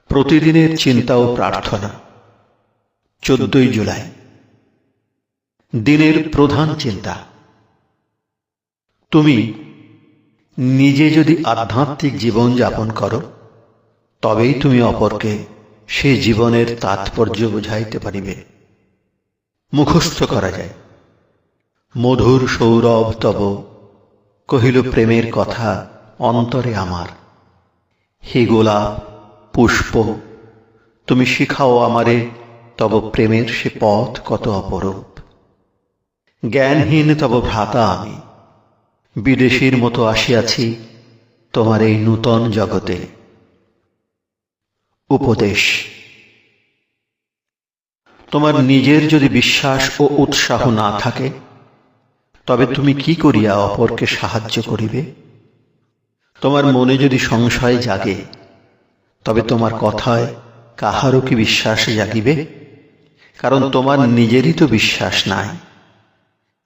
প্রতিদিনের চিন্তা ও প্রার্থনা। 14 জুলাই। দিনের প্রধান চিন্তা। তুমি নিজে যদি আধ্যাত্মিক জীবন যাপন করো, তবেই তুমি অপরকে সে জীবনের তাৎপর্য বুঝাইতে পারিবে। মুখস্থ করা যায়। মধুর সৌরভ তব কহিল প্রেমের কথা অন্তরে আমার। হে গোলাপ পুষ্প, তুমি শিখাও আমারে তব প্রেমের সে পথ কত অপরূপ। জ্ঞানহীন তব ভ্রাতা আমি, বিদেশীর মতো আসিয়াছি তোমার এই নূতন জগতে। উপদেশ। তোমার নিজের যদি বিশ্বাস ও উৎসাহ না থাকে, তবে তুমি কি করিয়া অপরকে সাহায্য করিবে? তোমার মনে যদি সংশয় জাগে, তবে তোমার কথায় কাহারও কি বিশ্বাস জাগিবে? কারণ তোমার নিজেরই তো বিশ্বাস নাই।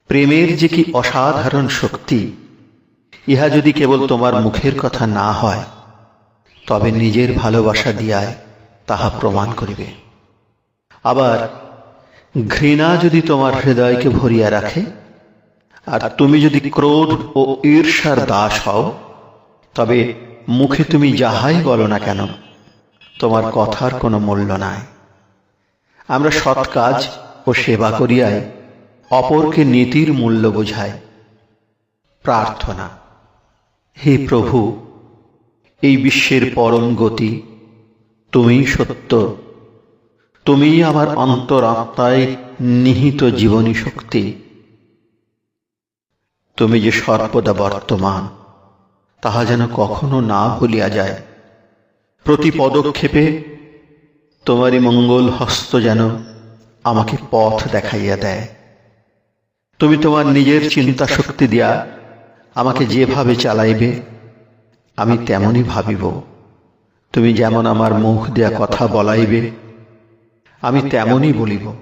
প্রেমের যে কি অসাধারণ শক্তি, ইহা যদি কেবল তোমার মুখের কথা না হয়, তবে নিজের ভালোবাসা দিয়ায় তাহা প্রমাণ করিবে। আবার ঘৃণা যদি তোমার হৃদয়কে ভরিয়া রাখে, আর তুমি যদি ক্রোধ ও ঈর্ষার দাস হও, তবে মুখে তুমি যাহাই বলো না কেন, তোমার কথার কোনো মূল্য নাই। আমরা সৎ কাজ ও সেবা করিয়াই অপরকে নীতির মূল্য বোঝাই। প্রার্থনা। হে প্রভু, এই বিশ্বের পরম গতি, তুমিই সত্য, তুমিই আমার অন্তরাত্মায় নিহিত জীবনী শক্তি। তুমি যে সর্বদা বর্তমান, তাহা যেন কখনো না ভুলিয়া যায়। প্রতি পদক্ষেপে তোমারই মঙ্গল হস্ত যেন আমাকে পথ দেখাইয়া দেয়। তুমি তোমার নিজের চিন্তা শক্তি দিয়া আমাকে যেভাবে চালাইবে, আমি তেমনই ভাবিব। তুমি যেমন আমার মুখ দিয়া কথা বলাইবে, আমি তেমনই বলিব।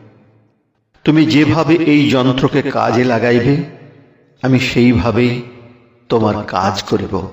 তুমি যেভাবে এই যন্ত্রকে কাজে লাগাইবে, আমি সেইভাবেই তোমার কাজ করিব।